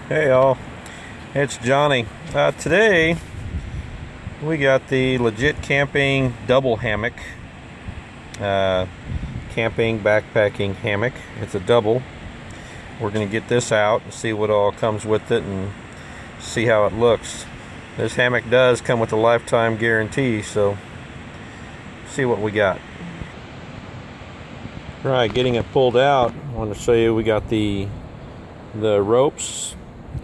Hey all, it's Johnny. Today we got the Legit Camping double hammock. Camping backpacking hammock. It's a double. We're going to get this out and see what all comes with it and see how it looks. This hammock does come with a lifetime guarantee, so see what we got. Right, getting it pulled out, I want to show you we got the ropes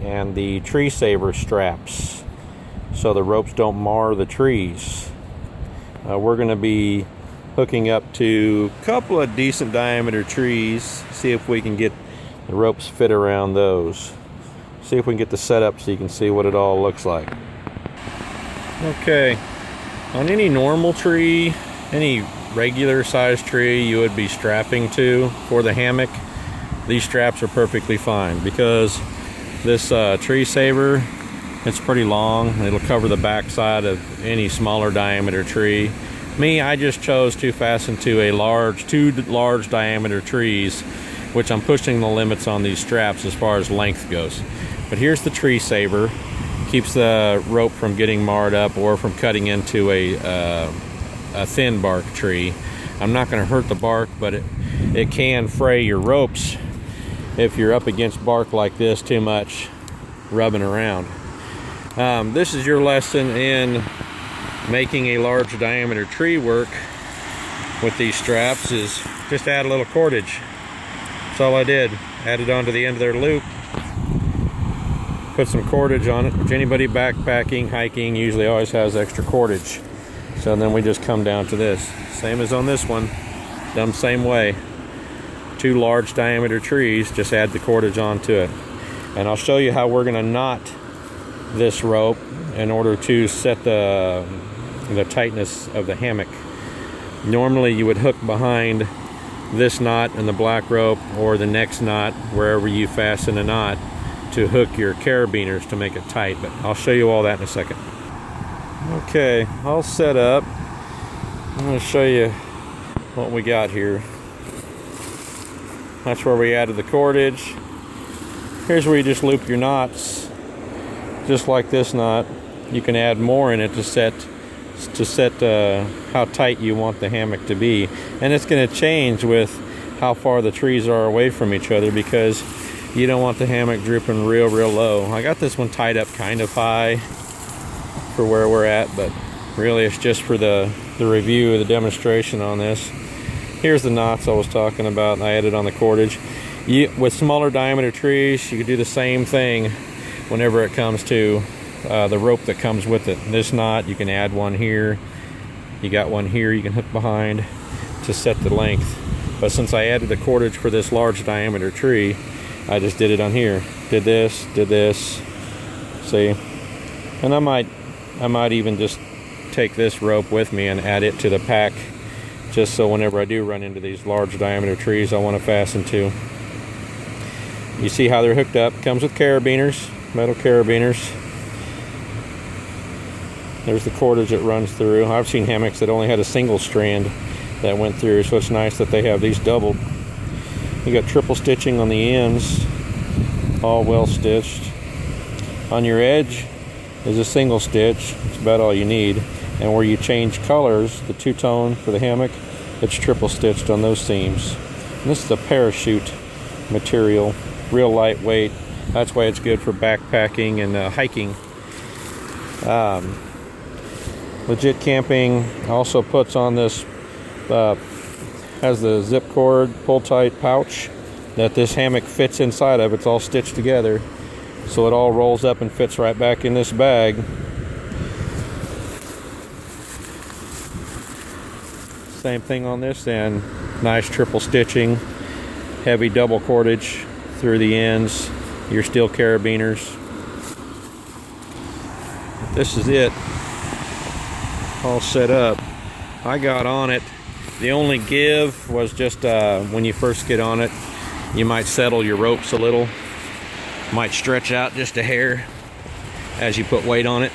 and the tree saver straps so the ropes don't mar the trees. We're going to be hooking up to a couple of decent diameter trees, see if we can get the ropes fit around those. See if we can get the setup so you can see what it all looks like. Okay, on any normal tree, any regular sized tree you would be strapping to for the hammock, these straps are perfectly fine because this tree saver, it's pretty long. It'll cover the back side of any smaller diameter tree. I just chose to fasten to two large diameter trees, which I'm pushing the limits on these straps as far as length goes. But here's the tree saver. Keeps the rope from getting marred up or from cutting into a thin bark tree. I'm not going to hurt the bark, but it can fray your ropes if you're up against bark like this too much, rubbing around. This is your lesson in making a large diameter tree work with these straps, is just add a little cordage. That's all I did. Added onto the end of their loop. Put some cordage on it, which anybody backpacking, hiking usually always has extra cordage. So then we just come down to this. Same as on this one, done the same way. Two large diameter trees, just add the cordage onto it. And I'll show you how we're going to knot this rope in order to set the tightness of the hammock. Normally you would hook behind this knot in the black rope or the next knot, wherever you fasten a knot, to hook your carabiners to make it tight, but I'll show you all that in a second. Okay, all set up. I'm going to show you what we got here. That's where we added the cordage. Here's where you just loop your knots, just like this knot. You can add more in it to set how tight you want the hammock to be, and it's going to change with how far the trees are away from each other because you don't want the hammock drooping real low. I got this one tied up kind of high for where we're at, but really it's just for the review of the demonstration on this. Here's the knots I was talking about, and I added on the cordage. With smaller diameter trees, you can do the same thing whenever it comes to the rope that comes with it. This knot, you can add one here. You got one here you can hook behind to set the length. But since I added the cordage for this large diameter tree, I just did it on here. Did this. See? And I might even just take this rope with me and add it to the pack, just so whenever I do run into these large diameter trees I want to fasten to. You see how they're hooked up. Comes with carabiners, metal carabiners. There's the cordage that runs through. I've seen hammocks that only had a single strand that went through, so it's nice that they have these doubled. You got triple stitching on the ends, all well stitched. On your edge is a single stitch. It's about all you need. And where you change colors, the two-tone for the hammock, it's triple stitched on those seams. And this is a parachute material, real lightweight. That's why it's good for backpacking and hiking. Legit Camping also puts on this, has the zip cord pull tight pouch that this hammock fits inside of. It's all stitched together, so it all rolls up and fits right back in this bag. Same thing on this end. Nice triple stitching, heavy double cordage through the ends, your steel carabiners. This is it, all set up. I got on it. The only give was just when you first get on it, you might settle your ropes a little, might stretch out just a hair as you put weight on it.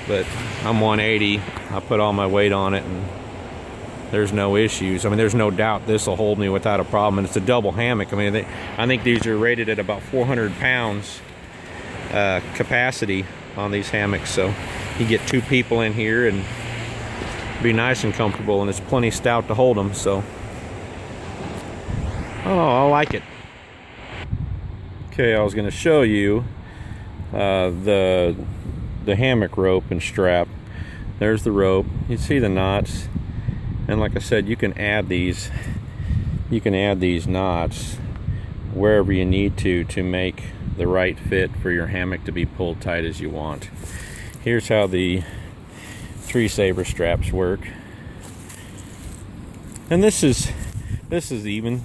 But I'm 180, I put all my weight on it and there's no issues. I mean, there's no doubt this will hold me without a problem. And it's a double hammock. I mean, I think these are rated at about 400 pounds. capacity on these hammocks, so you get 2 people in here and be nice and comfortable, and it's plenty stout to hold them. So I like it. Okay, I was going to show you the hammock rope and strap. There's the rope. You see the knots, and like I said, you can add these knots wherever you need to make the right fit for your hammock to be pulled tight as you want. Here's how the tree saver straps work, and this is even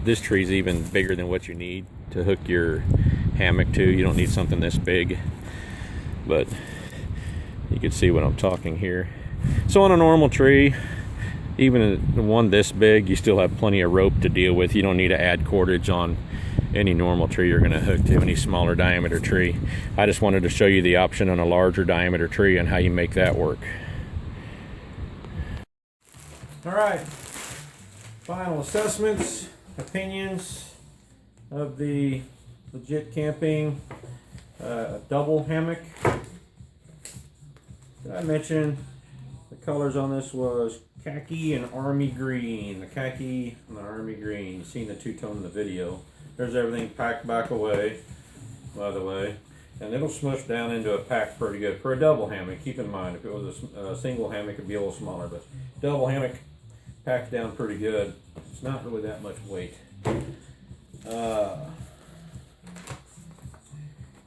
this tree's even bigger than what you need to hook your hammock to. You don't need something this big, but you can see what I'm talking here. So on a normal tree, even one this big, you still have plenty of rope to deal with. You don't need to add cordage on any normal tree you're going to hook to any smaller diameter tree. I just wanted to show you the option on a larger diameter tree and how you make that work. All right, final assessments, opinions of the Legit Camping double hammock. Did I mention the colors on this was khaki and army green? The khaki and the army green. You've seen the two-tone in the video. There's everything packed back away, by the way, and it'll smush down into a pack pretty good for a double hammock. Keep in mind, if it was a single hammock, it'd be a little smaller, but double hammock packs down pretty good. It's not really that much weight.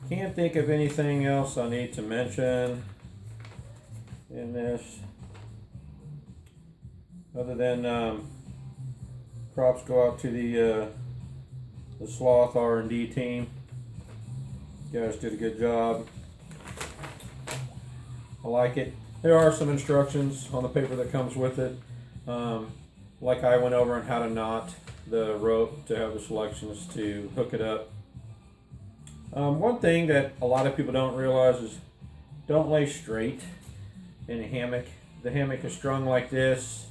Can't think of anything else I need to mention in this, other than props go out to the Sloth R&D team. You guys did a good job. I like it. There are some instructions on the paper that comes with it. Like I went over on how to knot the rope to have the selections to hook it up. One thing that a lot of people don't realize is don't lay straight in a hammock. The hammock is strung like this.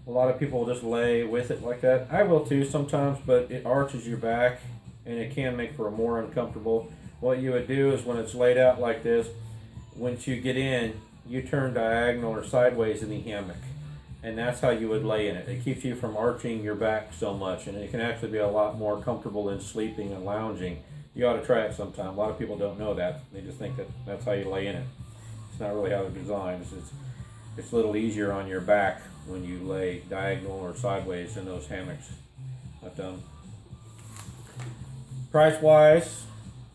A lot of people will just lay with it like that. I will too sometimes, but it arches your back and it can make for a more uncomfortable. What you would do is when it's laid out like this, once you get in, you turn diagonal or sideways in the hammock. And that's how you would lay in it. It keeps you from arching your back so much, and it can actually be a lot more comfortable than sleeping and lounging. You ought to try it sometime. A lot of people don't know that. They just think that that's how you lay in it. It's not really how they're designed. It's a little easier on your back when you lay diagonal or sideways in those hammocks. But price-wise,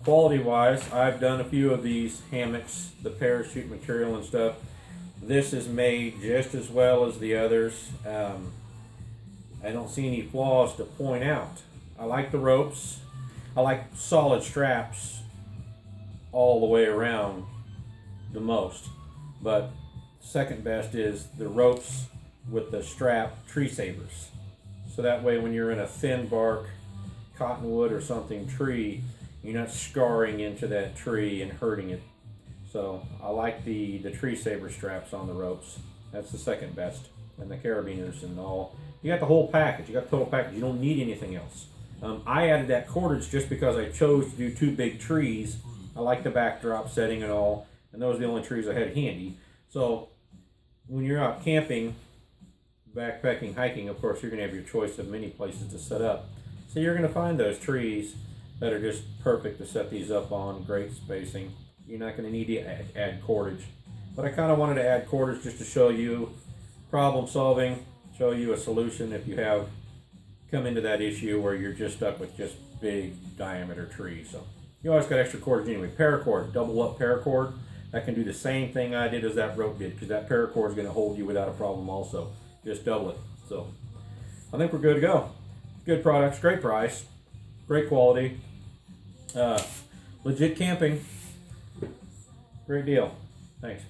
quality-wise, I've done a few of these hammocks, the parachute material and stuff. This is made just as well as the others. I don't see any flaws to point out. I like the ropes. I like solid straps all the way around the most. But second best is the ropes with the strap tree savers. So that way when you're in a thin bark, cottonwood or something tree, you're not scarring into that tree and hurting it. So I like the tree saver straps on the ropes. That's the second best. And the carabiners and all. You got the whole package. You got the total package. You don't need anything else. I added that cordage just because I chose to do 2 big trees. I like the backdrop setting and all. And those are the only trees I had handy. So when you're out camping, backpacking, hiking, of course, you're going to have your choice of many places to set up. So you're going to find those trees that are just perfect to set these up on. Great spacing. You're not going to need to add cordage. But I kind of wanted to add cordage just to show you problem solving, show you a solution if you have come into that issue where you're just stuck with just big diameter trees. So you always got extra cordage anyway. Paracord, double up paracord. That can do the same thing I did as that rope did, because that paracord is going to hold you without a problem also. Just double it. So I think we're good to go. Good products, great price, great quality. Legit Camping. Great deal. Thanks.